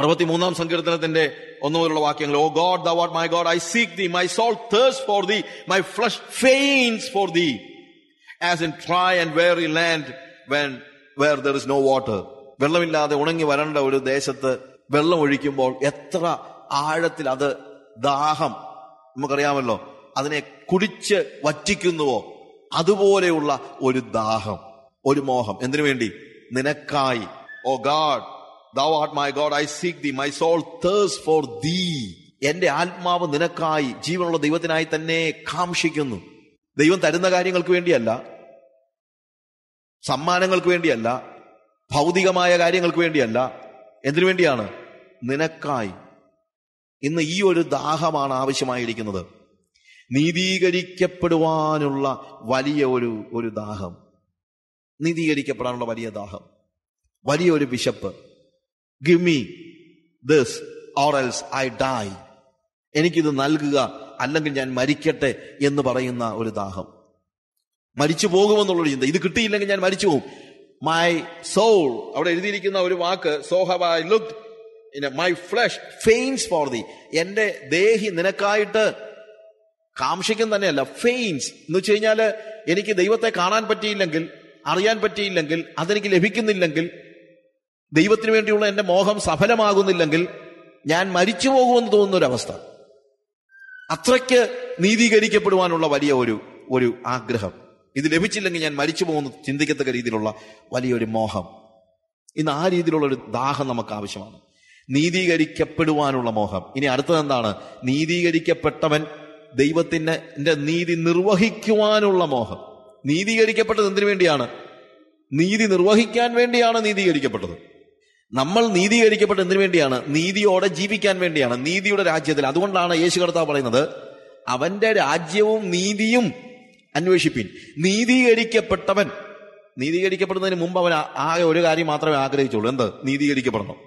63 സങ്കീർത്തനത്തിന്റെ 1 മുതലുള്ള വാക്യങ്ങൾ. ഓ God, thou art my God, I seek thee, my soul thirsts for thee, my flesh faints for thee, as in dry and weary land where there is no water. വെള്ളമില്ലാതെ ഉണങ്ങി വരണ്ട ഒരു ദേശത്ത് വെള്ളം ഒഴിക്കുമ്പോൾ എത്ര ആഴത്തിൽ അത് ദാഹം, നമുക്കറിയാമല്ലോ, അതിനെ കുടിച്ച് വറ്റിക്കുന്നുവോ അതുപോലെയുള്ള ഒരു ദാഹം, ഒരു മോഹം. എന്തിനു വേണ്ടി? നിനക്കായി. ഓ God, thou art my God, I seek thee, my soul thirsts for thee. എന്റെ ആത്മാവ് നിനക്കായി, ജീവനുള്ള ദൈവത്തിനായി തന്നെ കാംക്ഷിക്കുന്നു. ദൈവം തരുന്ന കാര്യങ്ങൾക്ക് വേണ്ടിയല്ല, സമ്മാനങ്ങൾക്ക് വേണ്ടിയല്ല, ഭൗതികമായ കാര്യങ്ങൾക്ക് വേണ്ടിയല്ല. എന്തിനു വേണ്ടിയാണ്? നിനക്കായി. ഇന്ന് ഈ ഒരു ദാഹമാണ് ആവശ്യമായിരിക്കുന്നത്. നീതീകരിക്കപ്പെടുവാനുള്ള വലിയ ഒരു ദാഹം, നീതീകരിക്കപ്പെടാനുള്ള വലിയ ദാഹം, വലിയൊരു വിശപ്പ്. Give me this or else I die. എനിക്കിത് നൽകുക, അല്ലെങ്കിൽ ഞാൻ മരിക്കട്ടെ എന്ന് പറയുന്ന ഒരു ദാഹം. മരിച്ചു പോകുമെന്നുള്ളൊരു ചിന്ത. ഇത് കിട്ടിയില്ലെങ്കിൽ ഞാൻ മരിച്ചു പോകും. My soul, അവിടെ എഴുതിയിരിക്കുന്ന ഒരു വാക്ക്, so have I looked, my flesh faints for thee. എന്റെ ദേഹി നിനക്കായിട്ട് കാംക്ഷിക്കും തന്നെയല്ല, ഫെയിൻസ് എന്ന് വെച്ച് കഴിഞ്ഞാല് എനിക്ക് ദൈവത്തെ കാണാൻ പറ്റിയില്ലെങ്കിൽ, അറിയാൻ പറ്റിയില്ലെങ്കിൽ, അതെനിക്ക് ലഭിക്കുന്നില്ലെങ്കിൽ, ദൈവത്തിന് വേണ്ടിയുള്ള എന്റെ മോഹം സഫലമാകുന്നില്ലെങ്കിൽ ഞാൻ മരിച്ചു പോകുമെന്ന് തോന്നുന്നൊരവസ്ഥ. അത്രയ്ക്ക് നീതീകരിക്കപ്പെടുവാനുള്ള വലിയ ഒരു ആഗ്രഹം. ഇത് ലഭിച്ചില്ലെങ്കിൽ ഞാൻ മരിച്ചു പോകുന്നു ചിന്തിക്കത്തക്ക രീതിയിലുള്ള വലിയൊരു മോഹം. ഇന്ന് ആ രീതിയിലുള്ള ഒരു ദാഹം നമുക്ക് ആവശ്യമാണ്, നീതീകരിക്കപ്പെടുവാനുള്ള മോഹം. ഇനി അടുത്തത് എന്താണ്? നീതീകരിക്കപ്പെട്ടവൻ ദൈവത്തിന്റെ നീതി നിർവഹിക്കുവാനുള്ള മോഹം. നീതീകരിക്കപ്പെട്ടത് എന്തിനു വേണ്ടിയാണ്? നീതി നിർവഹിക്കാൻ വേണ്ടിയാണ് നീതീകരിക്കപ്പെട്ടത്. നമ്മൾ നീതീകരിക്കപ്പെട്ടത് എന്തിനു വേണ്ടിയാണ്? നീതിയോടെ ജീവിക്കാൻ വേണ്ടിയാണ്, നീതിയുടെ രാജ്യത്തിൽ. അതുകൊണ്ടാണ് യേശു കർത്താവ് പറയുന്നത്, അവന്റെ രാജ്യവും നീതിയും അന്വേഷിപ്പിൻ. നീതീകരിക്കപ്പെട്ടവൻ, നീതീകരിക്കപ്പെടുന്നതിന് മുമ്പ് അവൻ ആകെ ഒരു കാര്യം മാത്രമേ ആഗ്രഹിച്ചുള്ളൂ. എന്ത്? നീതീകരിക്കപ്പെടണം.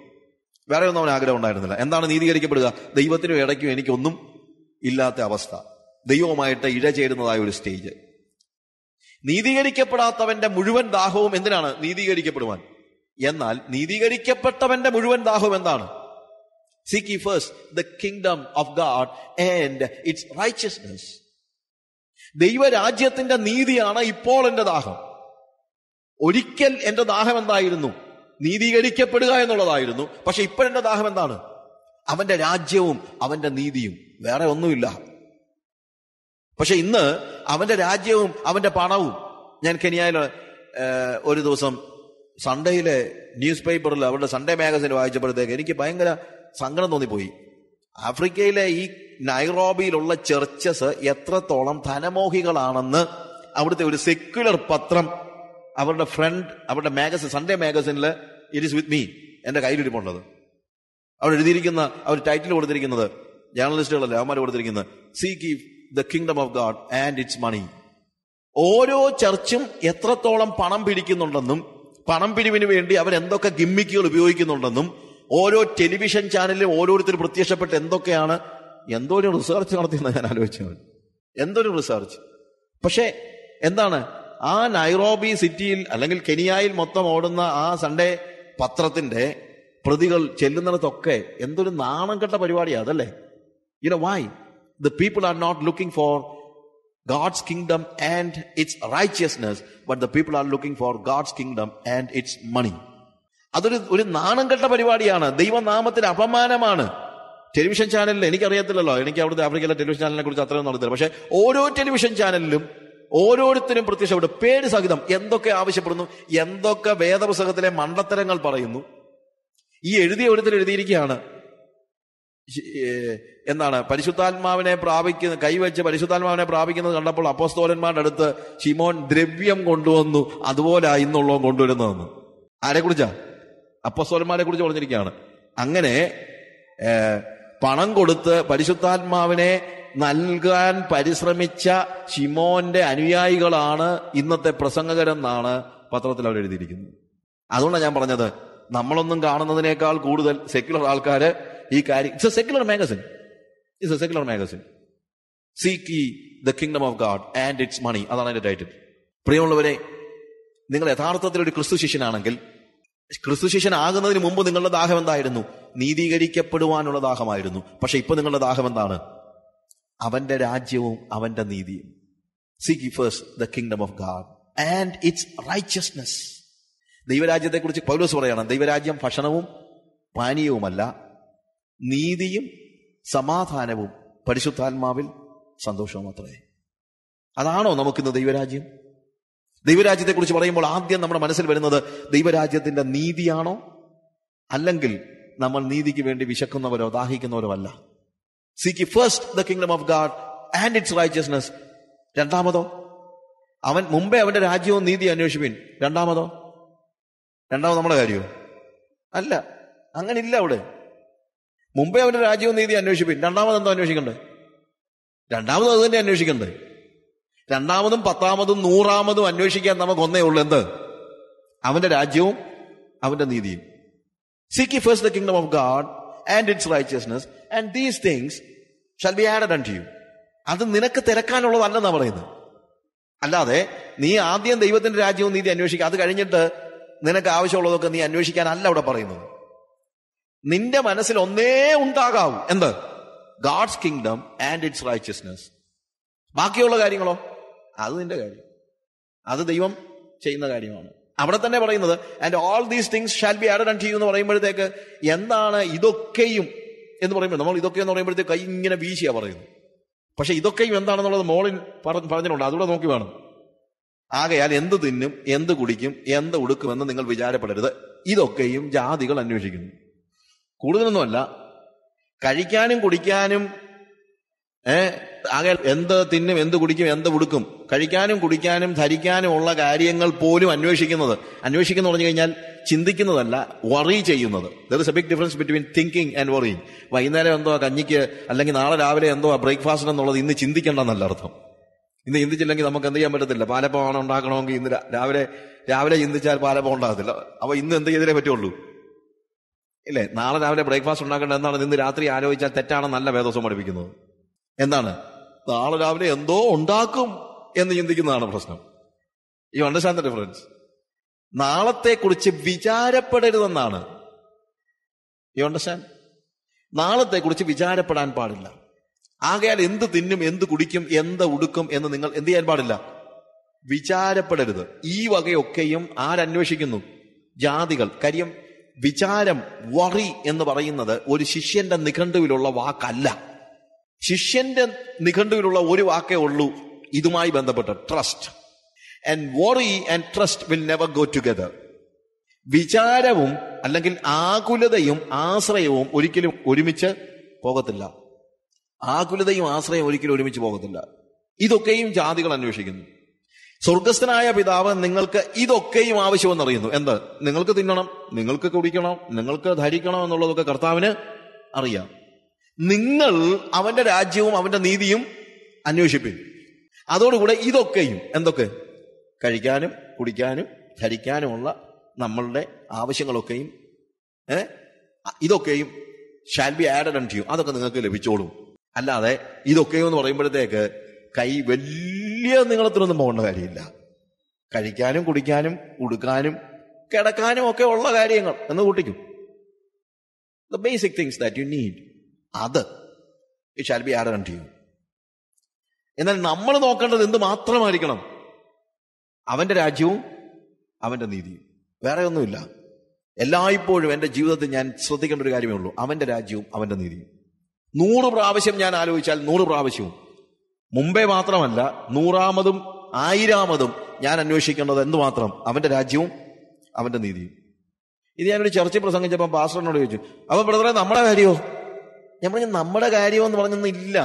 വേറെ ഒന്നും അവൻ ആഗ്രഹം ഉണ്ടായിരുന്നില്ല. എന്താണ് നീതീകരിക്കപ്പെടുക? ദൈവത്തിനും ഇടയ്ക്കും എനിക്കൊന്നും ഇല്ലാത്ത അവസ്ഥ, ദൈവവുമായിട്ട് ഇഴചേരുന്നതായ ഒരു സ്റ്റേജ്. നീതീകരിക്കപ്പെടാത്തവന്റെ മുഴുവൻ ദാഹവും എന്തിനാണ്? നീതീകരിക്കപ്പെടുവാൻ. എന്നാൽ നീതീകരിക്കപ്പെട്ടവന്റെ മുഴുവൻ ദാഹവും എന്താണ്? Seek ye first the kingdom of God and its righteousness. ദൈവരാജ്യത്തിന്റെ നീതിയാണ് ഇപ്പോൾ എന്റെ ദാഹം. ഒരിക്കൽ എന്റെ ദാഹം എന്തായിരുന്നു? നീതീകരിക്കപ്പെടുക എന്നുള്ളതായിരുന്നു. പക്ഷെ ഇപ്പോഴെന്റെ ദാഹം എന്താണ്? അവന്റെ രാജ്യവും അവന്റെ നീതിയും, വേറെ ഒന്നുമില്ല. പക്ഷെ ഇന്ന് അവന്റെ രാജ്യവും അവന്റെ പണവും. ഞാൻ കെനിയയിൽ ഒരു ദിവസം സൺഡേയിലെ ന്യൂസ് പേപ്പറിൽ അവരുടെ സൺഡേ മാഗസിൻ വായിച്ചപ്പോഴത്തേക്ക് എനിക്ക് ഭയങ്കര സങ്കടം തോന്നിപ്പോയി. ആഫ്രിക്കയിലെ ഈ നൈറോബിയിലുള്ള ചർച്ചസ് എത്രത്തോളം ധനമോഹികളാണെന്ന് അവിടുത്തെ ഒരു സെക്യുലർ പത്രം അവരുടെ മാഗസിൻ, സൺഡേ മാഗസിനിൽ ഇറ്റ് ഈസ് വിത്ത് മീ, എന്റെ കയ്യിലിരിപ്പുള്ളത്. അവിടെ എഴുതിയിരിക്കുന്ന, അവർ ടൈറ്റിൽ കൊടുത്തിരിക്കുന്നത്, ജേർണലിസ്റ്റുകളല്ലേ അവന്മാർ കൊടുത്തിരിക്കുന്നത്, seek the kingdom of God and it's money. ഓരോ ചർച്ചും എത്രത്തോളം പണം പിടിക്കുന്നുണ്ടെന്നും പണം പിരിവിന് വേണ്ടി അവരെന്തൊക്കെ ഗിമ്മിക്കുകൾ ഉപയോഗിക്കുന്നുണ്ടെന്നും ഓരോ ടെലിവിഷൻ ചാനലിലും ഓരോരുത്തർ പ്രത്യക്ഷപ്പെട്ട് എന്തൊക്കെയാണ്, എന്തോ ഒരു റിസർച്ച് നടത്തിയെന്ന് ഞാൻ ആലോചിച്ചത്. എന്തൊരു റിസർച്ച്. പക്ഷെ എന്താണ്, ആ നൈറോബി സിറ്റിയിൽ അല്ലെങ്കിൽ കെനിയയിൽ മൊത്തം ഓടുന്ന ആ സൺഡേ പത്രത്തിന്റെ പ്രതികൾ ചെല്ലുന്നിടത്തൊക്കെ എന്തൊരു നാണം കെട്ട പരിപാടിയാണ് അതല്ലേ. why? The people are not looking for God's kingdom and its righteousness, but the people are looking for God's kingdom and its money. അതൊരു നാണം കെട്ട പരിപാടിയാണ്, ദൈവനാമത്തിന് അപമാനമാണ്. ടെലിവിഷൻ ചാനലിൽ എനിക്കറിയത്തില്ലല്ലോ, എനിക്ക് അവിടുത്തെ ആഫ്രിക്കയിലെ ടെലിവിഷൻ ചാനലിനെ കുറിച്ച് അത്രയും നടത്തില്ല. പക്ഷെ ഓരോ ടെലിവിഷൻ ചാനലിലും ഓരോരുത്തരും പ്രത്യക്ഷപ്പെട്ട് പേര് സഹിതം എന്തൊക്കെ ആവശ്യപ്പെടുന്നു, എന്തൊക്കെ വേദപുസ്തകത്തിലെ മണ്ടത്തരങ്ങൾ പറയുന്നു. ഈ എഴുതിയ ഒരുത്തർ എഴുതിയിരിക്കുകയാണ്, എന്താണ്, പരിശുദ്ധാത്മാവിനെ കൈവച്ച് പരിശുദ്ധാത്മാവിനെ പ്രാപിക്കുന്നത് കണ്ടപ്പോൾ അപ്പോസ്തലന്മാരുടെ അടുത്ത് ശിമോൻ ദ്രവ്യം കൊണ്ടുവന്നു, അതുപോലെ ഇന്നുള്ളവൻ കൊണ്ടുവരുന്നതെന്ന്. ആരെക്കുറിച്ചാ? അപ്പോസ്തലന്മാരെ കുറിച്ച് പറഞ്ഞിരിക്കുകയാണ്. അങ്ങനെ പണം കൊടുത്ത് പരിശുദ്ധാത്മാവിനെ നൽകാൻ പരിശ്രമിച്ച ശിമോന്റെ അനുയായികളാണ് ഇന്നത്തെ പ്രസംഗകരെന്നാണ് പത്രത്തിൽ അവർ എഴുതിയിരിക്കുന്നത്. അതുകൊണ്ടാണ് ഞാൻ പറഞ്ഞത്, നമ്മളൊന്നും കാണുന്നതിനേക്കാൾ കൂടുതൽ സെക്യുലർ ആൾക്കാര് ഈ കാര്യം. It's A secular magazine, it's A secular magazine. Seek ye the kingdom of God and its money, അതാണ് അതിന്റെ ടൈറ്റിൽ. പ്രിയമുള്ളവരെ, നിങ്ങൾ യഥാർത്ഥത്തിൽ ഒരു ക്രിസ്തു ശിഷ്യനാണെങ്കിൽ ക്രിസ്തു ശിഷ്യനാകുന്നതിന് മുമ്പ് നിങ്ങളുടെ ദാഹം എന്തായിരുന്നു? നീതീകരിക്കപ്പെടുവാനുള്ള ദാഹമായിരുന്നു. പക്ഷെ ഇപ്പൊ നിങ്ങളുടെ ദാഹം എന്താണ്? അവന്റെ രാജ്യവും അവന്റെ നീതിയും. Seek ye first the kingdom of God and its righteousness. ദൈവരാജ്യത്തെക്കുറിച്ച് പൗലോസ് പറയണം, ദൈവരാജ്യം ഭക്ഷണവും പാനീയവുമല്ല, നീതിയും സമാധാനവും പരിശുദ്ധാത്മാവിൽ സന്തോഷവും അത്രേ. അതാണോ നമുക്കിന്ന് ദൈവരാജ്യം? ദൈവരാജ്യത്തെക്കുറിച്ച് പറയുമ്പോൾ ആദ്യം നമ്മുടെ മനസ്സിൽ വരുന്നത് ദൈവരാജ്യത്തിന്റെ നീതിയാണോ, അല്ലെങ്കിൽ നമ്മൾ നീതിക്ക് വേണ്ടി വിശക്കുന്നവരോ ദാഹിക്കുന്നവരോ അല്ല. Seek ye first the kingdom of God and its righteousness. രണ്ടാമതോ, മുമ്പേ അവന്റെ രാജ്യവും നീതി അന്വേഷിപ്പിൻ. രണ്ടാമതോ നമ്മുടെ കാര്യമോ? അല്ല, അങ്ങനില്ല. അവിടെ മുമ്പേ അവന്റെ രാജ്യവും നീതി അന്വേഷിപ്പിൻ. രണ്ടാമതെന്തോ അന്വേഷിക്കണ്ടേ? രണ്ടാമതും അത് തന്നെ അന്വേഷിക്കണ്ടേ? രണ്ടാമതും 10ാമതും 100ാമതും അന്വേഷിക്കാൻ നമുക്ക് ഒന്നേ ഉള്ളൂ. എന്ത്? അവന്റെ രാജ്യവും അവന്റെ നീതിയും. Seek ye first the kingdom of God and its righteousness, and these things shall be added unto you. അത് നിനക്ക് തിരക്കാനുള്ളതല്ലെന്നാ പറയുന്നത്. അല്ലാതെ നീ ആദ്യം ദൈവത്തിന്റെ രാജ്യവും നീതി അന്വേഷിക്കുക, അത് കഴിഞ്ഞിട്ട് നിനക്ക് ആവശ്യമുള്ളതൊക്കെ നീ അന്വേഷിക്കാനല്ല അവിടെ പറയുന്നത്. നിന്റെ മനസ്സിൽ ഒന്നേ ഉണ്ടാകാവൂ. എന്ത്? God's kingdom and it's righteousness. ബാക്കിയുള്ള കാര്യങ്ങളോ? അത് നിന്റെ കാര്യം, അത് ദൈവം ചെയ്യുന്ന കാര്യമാണ്. അവിടെ തന്നെ പറയുന്നത് and all these things shall be added unto you എന്ന് പറയുമ്പോഴത്തേക്ക് എന്താണ് ഇതൊക്കെയും എന്ന് പറയുമ്പോൾ, നമ്മൾ ഇതൊക്കെ എന്ന് പറയുമ്പോഴത്തേക്ക് കൈ ഇങ്ങനെ വീശിയാ പറയുന്നു. പക്ഷെ ഇതൊക്കെയും എന്താണെന്നുള്ളത് മോളിൽ പറഞ്ഞിട്ടുണ്ട്, അതുകൂടെ നോക്കി വേണം. ആകയാൽ എന്ത് തിന്നും, എന്ത് കുടിക്കും, എന്ത് ഉടുക്കുമെന്ന് നിങ്ങൾ വിചാരപ്പെടരുത്, ഇതൊക്കെയും ജാതികൾ അന്വേഷിക്കുന്നു. കൂടുതലൊന്നുമല്ല, കഴിക്കാനും കുടിക്കാനും ആകെ എന്ത് തിന്നും, എന്ത് കുടിക്കും, എന്ത് ഉടുക്കും, കഴിക്കാനും കുടിക്കാനും ധരിക്കാനും ഉള്ള കാര്യങ്ങൾ പോലും അന്വേഷിക്കുന്നു പറഞ്ഞു കഴിഞ്ഞാൽ ചിന്തിക്കുന്നതല്ല, വറി ചെയ്യുന്നത്. There is a big difference between thinking and worrying. വൈകുന്നേരം എന്തോ കഞ്ഞിക്ക് അല്ലെങ്കിൽ നാളെ രാവിലെ എന്തോ ബ്രേക്ക്ഫാസ്റ്റിന് എന്നുള്ളത് ഇന്ന് ചിന്തിക്കേണ്ടെന്നല്ല അർത്ഥം. ഇന്ന് ചിന്തിച്ചില്ലെങ്കിൽ നമുക്ക് എന്ത് ചെയ്യാൻ പറ്റത്തില്ല. പാലപ്പമാണ് ഉണ്ടാക്കണമെങ്കിൽ ഇന്ന് രാവിലെ ചിന്തിച്ചാൽ പാലപ്പം ഉണ്ടാകത്തില്ല. അപ്പൊ ഇന്ന് എന്ത് ചെയ്തേ പറ്റുള്ളൂ, ഇല്ലേ? നാളെ രാവിലെ ബ്രേക്ക്ഫാസ്റ്റ് ഉണ്ടാക്കേണ്ടത് എന്താണ് ഇന്ന് രാത്രി ആലോചിച്ചാൽ തെറ്റാണെന്നല്ല വേദോസം പഠിപ്പിക്കുന്നത്. എന്താണ്? നാളെ രാവിലെ എന്തോ ഉണ്ടാക്കും എന്ന് ചിന്തിക്കുന്നതാണ് പ്രശ്നം. You understand the difference? നാളത്തെക്കുറിച്ച് വിചാരപ്പെടരുതെന്നാണ്. You understand? നാളത്തെക്കുറിച്ച് വിചാരപ്പെടാൻ പാടില്ല. ആകയാൽ എന്ത് തിന്നും, എന്ത് കുടിക്കും, എന്ത് ഉടുക്കും എന്ന് നിങ്ങൾ എന്ത് ചെയ്യാൻ പാടില്ല? വിചാരപ്പെടരുത്. ഈ വകയൊക്കെയും ആരന്വേഷിക്കുന്നു? ജാതികൾ. കാര്യം വിചാരം, വറി എന്ന് പറയുന്നത് ഒരു ശിഷ്യന്റെ നിഘണ്ടുവിലുള്ള വാക്കല്ല. ശിഷ്യന്റെ നിഘണ്ടുവിലുള്ള ഒരു വാക്കേ ഉള്ളൂ ഇതുമായി ബന്ധപ്പെട്ട്: trust. And worry and trust will never go together. വിചാരവും അല്ലെങ്കിൽ ആകുലതയും ആശ്രയവും ഒരിക്കലും ഒരുമിച്ച് പോകത്തില്ല. ആകുലതയും ആശ്രയം ഒരിക്കലും ഒരുമിച്ച് പോകത്തില്ല. ഇതൊക്കെയും ജാതികൾ അന്വേഷിക്കുന്നു. സ്വർഗസ്ഥനായ പിതാവ് നിങ്ങൾക്ക് ഇതൊക്കെയും ആവശ്യമെന്നറിയുന്നു. എന്ത്? നിങ്ങൾക്ക് തിന്നണം, നിങ്ങൾക്ക് കുടിക്കണം, നിങ്ങൾക്ക് ധരിക്കണം എന്നുള്ളതൊക്കെ കർത്താവിന് അറിയാം. നിങ്ങൾ അവന്റെ രാജ്യവും അവന്റെ നീതിയും അന്വേഷിപ്പിൻ. അതോടുകൂടെ ഇതൊക്കെയും, എന്തൊക്കെ? കഴിക്കാനും കുടിക്കാനും ധരിക്കാനുമുള്ള നമ്മളുടെ ആവശ്യങ്ങളൊക്കെയും ഇതൊക്കെയും shall be added unto you. അതൊക്കെ നിങ്ങൾക്ക് ലഭിച്ചോളും. അല്ലാതെ ഇതൊക്കെയും എന്ന് പറയുമ്പോഴത്തേക്ക് കൈ വലിയ നീളത്തിനൊന്നും പോകേണ്ട കാര്യമില്ല. കഴിക്കാനും കുടിക്കാനും ഉടുക്കാനും കിടക്കാനും ഒക്കെ ഉള്ള കാര്യങ്ങൾ എന്ന് കൂട്ടിക്കും. The basic things that you need, അത് it shall be added unto you. എന്നാൽ നമ്മൾ നോക്കേണ്ടത് എന്ത് മാത്രമായിരിക്കണം? അവന്റെ രാജ്യവും അവന്റെ നീതിയും. വേറെ ഒന്നുമില്ല. എല്ലായ്പ്പോഴും എൻ്റെ ജീവിതത്തിൽ ഞാൻ ശ്രദ്ധിക്കേണ്ട ഒരു കാര്യമേ ഉള്ളൂ: അവന്റെ രാജ്യവും അവന്റെ നീതിയും. 100 പ്രാവശ്യം ഞാൻ ആലോചിച്ചാൽ 100 പ്രാവശ്യവും, മുമ്പേ മാത്രമല്ല 100ാമതും 1000ാമതും ഞാൻ അന്വേഷിക്കേണ്ടത് എന്തുമാത്രം? അവന്റെ രാജ്യവും അവന്റെ നീതിയും. ഇത് ഞാനൊരു ചർച്ച പ്രസംഗിച്ചപ്പോൾ പാസ്റ്ററിനോട് ചോദിച്ചു, അപ്പൊ ബ്രദറെ നമ്മുടെ കാര്യമോ? ഞാൻ പറഞ്ഞു, നമ്മുടെ കാര്യം എന്ന് പറഞ്ഞൊന്നും ഇല്ല,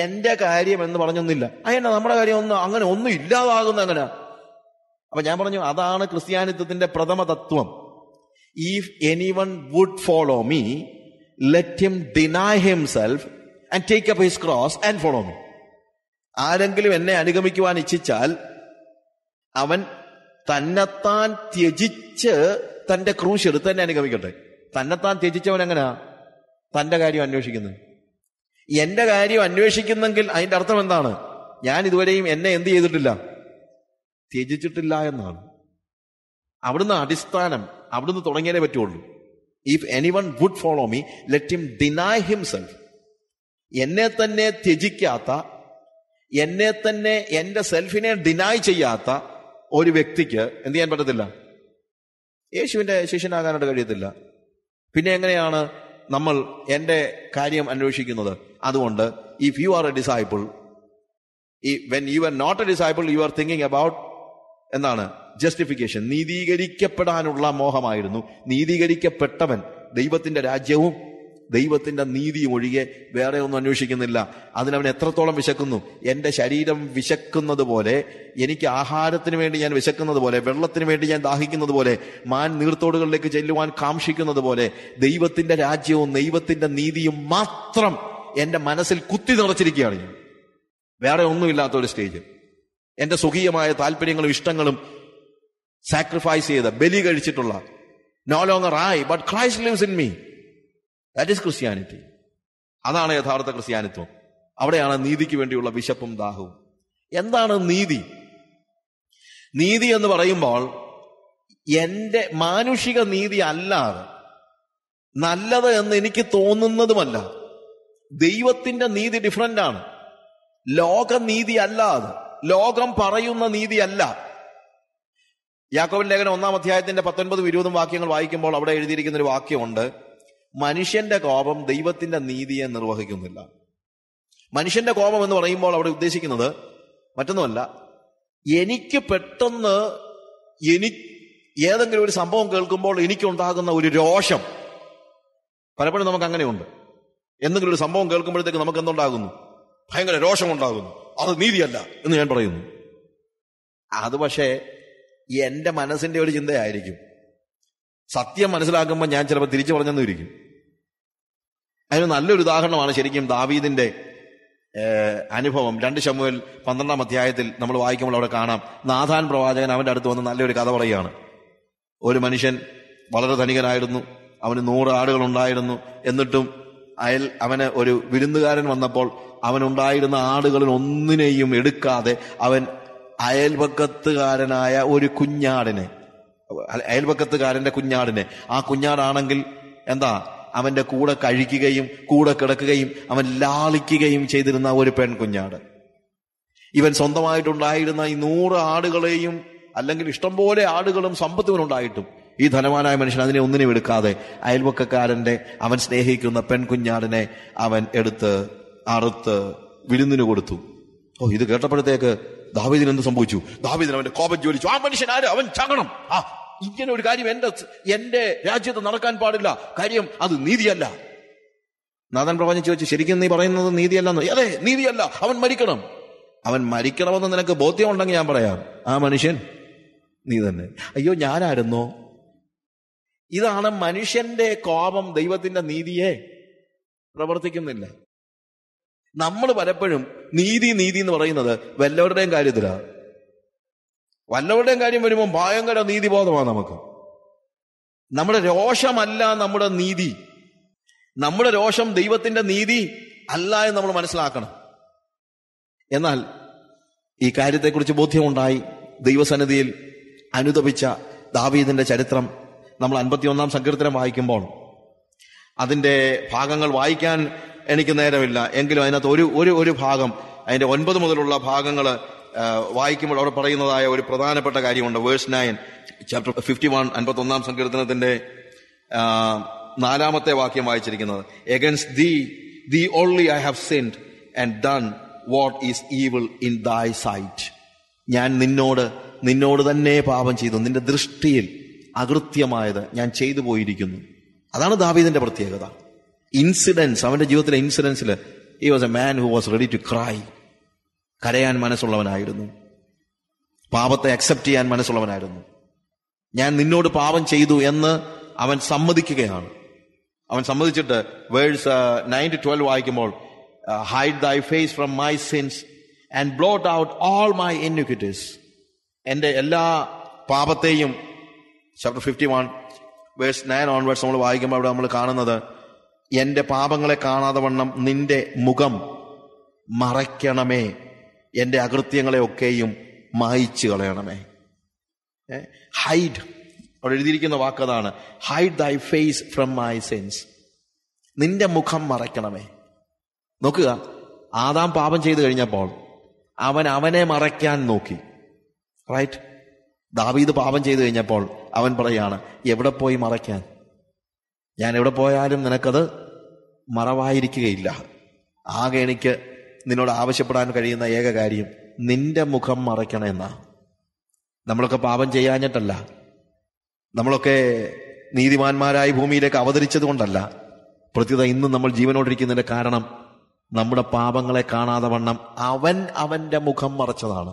എന്റെ കാര്യം എന്ന് പറഞ്ഞൊന്നുമില്ല. അതെന്നാ നമ്മുടെ കാര്യം അങ്ങനെ ഒന്നും ഇല്ലാതാകുന്ന എങ്ങനെ? അപ്പൊ ഞാൻ പറഞ്ഞു, അതാണ് ക്രിസ്ത്യാനിത്വത്തിന്റെ പ്രഥമ തത്വം. If anyone would follow me, let him deny himself and take up his cross and follow me. ആരെങ്കിലും എന്നെ അനുഗമിക്കുവാൻ ഇച്ഛിച്ചാൽ അവൻ തന്നെത്താൻ ത്യജിച്ച് തന്റെ ക്രൂശ് എടുത്ത് എന്നെ അനുഗമിക്കട്ടെ. തന്നെത്താൻ ത്യജിച്ചവൻ എങ്ങനെയാ തന്റെ കാര്യം അന്വേഷിക്കുന്നത്? എന്റെ കാര്യം അന്വേഷിക്കുന്നെങ്കിൽ അതിന്റെ അർത്ഥം എന്താണ്? ഞാൻ ഇതുവരെയും എന്നെ എന്ത് ചെയ്തിട്ടില്ല? ത്യജിച്ചിട്ടില്ല എന്നാണ്. അവിടുന്ന് അടിസ്ഥാനം. അവിടുന്ന് തുടങ്ങിയാലേ പറ്റുള്ളൂ. If anyone would follow me let him deny himself. എന്നെ തന്നെ ത്യജിക്കാത്ത, എന്നെ തന്നെ, എന്റെ സെൽഫിനെ ഡിനൈ ചെയ്യാത്ത ഒരു വ്യക്തിക്ക് എന്ത് ചെയ്യാൻ പറ്റത്തില്ല? യേശുവിന്റെ ശിഷ്യനാകാനായിട്ട് കഴിയത്തില്ല. പിന്നെ എങ്ങനെയാണ് നമ്മൾ എന്റെ കാര്യം അന്വേഷിക്കുന്നത്? അതുകൊണ്ട് if you are a disciple, when you are not a disciple, you are thinking about എന്താണ്? ജസ്റ്റിഫിക്കേഷൻ. നീതീകരിക്കപ്പെടാനുള്ള മോഹമായിരുന്നു. നീതീകരിക്കപ്പെട്ടവൻ ദൈവത്തിന്റെ രാജ്യവും ദൈവത്തിന്റെ നീതിയും ഒഴികെ വേറെ ഒന്നും അന്വേഷിക്കുന്നില്ല. അതിനവൻ എത്രത്തോളം വിശക്കുന്നു? എന്റെ ശരീരം വിശക്കുന്നത് പോലെ, എനിക്ക് ആഹാരത്തിന് വേണ്ടി ഞാൻ വിശക്കുന്നത് പോലെ, വെള്ളത്തിന് വേണ്ടി ഞാൻ ദാഹിക്കുന്നത് പോലെ, മാൻ നീർത്തോടുകളിലേക്ക് ചെല്ലുവാൻ കാംക്ഷിക്കുന്നത് പോലെ ദൈവത്തിന്റെ രാജ്യവും ദൈവത്തിന്റെ നീതിയും മാത്രം എന്റെ മനസ്സിൽ കുത്തി നിറച്ചിരിക്കുകയാണ് ഞാൻ. വേറെ ഒന്നുമില്ലാത്തൊരു സ്റ്റേജ്. എന്റെ സുഖീയമായ താല്പര്യങ്ങളും ഇഷ്ടങ്ങളും സാക്രിഫൈസ് ചെയ്ത് ബലി കഴിച്ചിട്ടുള്ള, no longer I but Christ lives in me. That is Christianity. അതാണ് യഥാർത്ഥ ക്രിസ്ത്യാനിത്വം. അവിടെയാണ് നീതിക്ക് വേണ്ടിയുള്ള വിശപ്പും ദാഹവും. എന്താണ് നീതി? നീതി എന്ന് പറയുമ്പോൾ എന്റെ മാനുഷിക നീതി അല്ലാതെ, നല്ലത് എന്ന് എനിക്ക് തോന്നുന്നതുമല്ല, ദൈവത്തിന്റെ നീതി ഡിഫറന്റ് ആണ്. ലോകനീതി അല്ലാതെ, ലോകം പറയുന്ന നീതി അല്ല. യാക്കോബിന്റെ ലേഖനം 1-ാം അധ്യായത്തിന്റെ 19-20 വാക്യങ്ങൾ വായിക്കുമ്പോൾ അവിടെ എഴുതിയിരിക്കുന്ന ഒരു വാക്യമുണ്ട്: മനുഷ്യന്റെ കോപം ദൈവത്തിന്റെ നീതിയെ നിർവഹിക്കുന്നില്ല. മനുഷ്യന്റെ കോപം എന്ന് പറയുമ്പോൾ അവിടെ ഉദ്ദേശിക്കുന്നത് മറ്റൊന്നുമല്ല, എനിക്ക് പെട്ടെന്ന് ഏതെങ്കിലും ഒരു സംഭവം കേൾക്കുമ്പോൾ എനിക്കുണ്ടാകുന്ന ഒരു രോഷം. പലപ്പോഴും നമുക്ക് അങ്ങനെയുണ്ട്. എന്തെങ്കിലും ഒരു സംഭവം കേൾക്കുമ്പോഴത്തേക്ക് നമുക്ക് എന്തുണ്ടാകുന്നു? ഭയങ്കര രോഷം ഉണ്ടാകുന്നു. അത് നീതിയല്ല എന്ന് ഞാൻ പറയുന്നു. അത് പക്ഷേ എന്റെ മനസ്സിന്റെ ഒരു ചിന്തയായിരിക്കും. സത്യം മനസ്സിലാക്കുമ്പോൾ ഞാൻ ചിലപ്പോൾ തിരിച്ചു പറഞ്ഞെന്നും ഇരിക്കും. അതിന് നല്ലൊരു ഉദാഹരണമാണ് ശരിക്കും ദാവീദിന്റെ അനുഭവം. 2 ശമൂവേൽ 12-ാം അധ്യായത്തിൽ നമ്മൾ വായിക്കുമ്പോൾ അവിടെ കാണാം, നാഥാൻ പ്രവാചകൻ അവന്റെ അടുത്ത് വന്ന് നല്ലൊരു കഥ പറയുകയാണ്. ഒരു മനുഷ്യൻ വളരെ ധനികനായിരുന്നു, അവന് 100 ആടുകളുണ്ടായിരുന്നു. എന്നിട്ടും അവന് ഒരു വിരുന്നുകാരൻ വന്നപ്പോൾ അവനുണ്ടായിരുന്ന ആടുകളിൽ ഒന്നിനെയും എടുക്കാതെ അവൻ അയൽപക്കത്തുകാരനായ ഒരു കുഞ്ഞാടിനെ, അയൽപക്കത്തുകാരന്റെ കുഞ്ഞാടിനെ, ആ കുഞ്ഞാടാണെങ്കിൽ എന്താ, അവന്റെ കൂടെ കഴിക്കുകയും കൂടെ കിടക്കുകയും അവൻ ലാളിക്കുകയും ചെയ്തിരുന്ന ഒരു പെൺകുഞ്ഞാട്. ഇവൻ സ്വന്തമായിട്ടുണ്ടായിരുന്ന ഈ 100 ആടുകളെയും, അല്ലെങ്കിൽ ഇഷ്ടംപോലെ ആടുകളും സമ്പത്തുവനുണ്ടായിട്ടും ഈ ധനവാനായ മനുഷ്യൻ അതിനെ ഒന്നിനും എടുക്കാതെ അയൽപക്കക്കാരന്റെ, അവൻ സ്നേഹിക്കുന്ന പെൺകുഞ്ഞാടിനെ അവൻ എടുത്ത് അറുത്ത് വിരുന്നിന് കൊടുത്തു. ഇത് കേട്ടപ്പോഴത്തേക്ക് ദാവീദിന് എന്ത് സംഭവിച്ചു? ദാവീദിന് അവന്റെ കോപം ജ്വലിച്ചു. ആ മനുഷ്യൻ ആര്? അവൻ ചാകണം. ഇങ്ങനെ ഒരു കാര്യം എന്റെ രാജ്യത്ത് നടക്കാൻ പാടില്ല. കാര്യം അത് നീതിയല്ല. നാഥാൻ പ്രവാചകൻ ചോദിച്ചു, ശരിക്കും നീ പറയുന്നത് നീതിയല്ലെന്ന്? അതെ, നീതിയല്ല, അവൻ മരിക്കണം. അവൻ മരിക്കണമെന്ന് നിനക്ക് ബോധ്യമുണ്ടെങ്കിൽ ഞാൻ പറയാം, ആ മനുഷ്യൻ നീ തന്നെ. അയ്യോ, ഞാനായിരുന്നോ? ഇതാണ് മനുഷ്യന്റെ കോപം ദൈവത്തിന്റെ നീതിയെ പ്രവർത്തിക്കുന്നില്ല. നമ്മൾ പലപ്പോഴും നീതി എന്ന് പറയുന്നത് വല്ലവരുടെയും കാര്യത്തിലാണ്. വല്ലവരുടെയും കാര്യം വരുമ്പോൾ ഭയങ്കര നീതിബോധമാണ് നമുക്ക്. നമ്മുടെ രോഷമല്ല നമ്മുടെ നീതി. നമ്മുടെ രോഷം ദൈവത്തിന്റെ നീതി അല്ല എന്ന് നമ്മൾ മനസ്സിലാക്കണം. എന്നാൽ ഈ കാര്യത്തെക്കുറിച്ച് ബോധ്യമുണ്ടായി ദൈവസന്നിധിയിൽ അനുതപിച്ച ദാവീദിന്റെ ചരിത്രം നമ്മൾ 51-ാം സങ്കീർത്തനം വായിക്കുമ്പോൾ, അതിന്റെ ഭാഗങ്ങൾ വായിക്കാൻ എനിക്ക് നേരമില്ല, എങ്കിലും അതിനകത്ത് ഒരു ഭാഗം, അതിന്റെ 9 മുതലുള്ള ഭാഗങ്ങൾ വായിക്കുമ്പോൾ അവിടെ പറയുന്നതായ ഒരു പ്രധാനപ്പെട്ട കാര്യമുണ്ട്. വേഴ്സ് 9, ചാപ്റ്റർ 51, 51-ാം സങ്കീർത്തനത്തിന്റെ 4-ാമത്തെ വാക്യം വായിച്ചിരിക്കുന്നത്: "Against thee only I have sinned and done what is evil in thy sight." ഞാൻ നിന്നോട് തന്നെ പാപം ചെയ്തു, നിന്റെ ദൃഷ്ടിയിൽ അകൃത്യമായത് ഞാൻ ചെയ്തു പോയിരിക്കുന്നു. അതാണ് ദാവീദിന്റെ പ്രത്യേകത. ഇൻസിഡൻസ്, അവന്റെ ജീവിതത്തിലെ ഇൻസിഡൻസിൽ he was a man who was ready to cry. കരയാൻ മനസ്സുള്ളവനായിരുന്നു, പാപത്തെ അക്സെപ്റ്റ് ചെയ്യാൻ മനസ്സുള്ളവനായിരുന്നു. ഞാൻ നിന്നോട് പാപം ചെയ്തു എന്ന് അവൻ സമ്മതിക്കുകയാണ്. അവൻ സമ്മതിച്ചിട്ട് വേഴ്സ് 9-12 വായിക്കുമ്പോൾ, "Hide thy face from my sins and blot out all my iniquities." എന്റെ എല്ലാ പാപത്തെയും, ചാപ്റ്റർ 51 വേഴ്സ് 9 ഓൺവേഴ്സ് നമ്മൾ വായിക്കുമ്പോൾ അവിടെ നമ്മൾ കാണുന്നത്, എന്റെ പാപങ്ങളെ കാണാതെ വണ്ണം നിന്റെ മുഖം മറയ്ക്കണമേ, എന്റെ അകൃത്യങ്ങളെ ഒക്കെയും മായിച്ചു കളയണമേ. ഹൈഡ്, അവിടെ എഴുതിയിരിക്കുന്ന വാക്കതാണ്, ഹൈഡ് ദൈ ഫേസ് ഫ്രം മൈ സിൻസ്. നിന്റെ മുഖം മറയ്ക്കണമേ. നോക്കുക, ആദാം പാപം ചെയ്തു കഴിഞ്ഞപ്പോൾ അവനെ മറയ്ക്കാൻ നോക്കി. റൈറ്റ്? ദാവീദ് പാപം ചെയ്തു കഴിഞ്ഞപ്പോൾ അവൻ പറയാണ്, എവിടെ പോയി മറയ്ക്കാൻ? ഞാൻ എവിടെ പോയാലും നിനക്കത് മറവായിരിക്കുകയില്ല. ആകെ എനിക്ക് നിന്നോട് ആവശ്യപ്പെടാൻ കഴിയുന്ന ഏക കാര്യം നിന്റെ മുഖം മറയ്ക്കണമെന്നാ. നമ്മളൊക്കെ പാപം ചെയ്യാഞ്ഞിട്ടല്ല, നമ്മളൊക്കെ നീതിമാന്മാരായി ഭൂമിയിലേക്ക് അവതരിച്ചത് കൊണ്ടല്ല. പ്രത്യേകത ഇന്നും നമ്മൾ ജീവനോടിരിക്കുന്നതിന്റെ കാരണം നമ്മുടെ പാപങ്ങളെ കാണാതെ വണ്ണം അവന്റെ മുഖം മറച്ചതാണ്.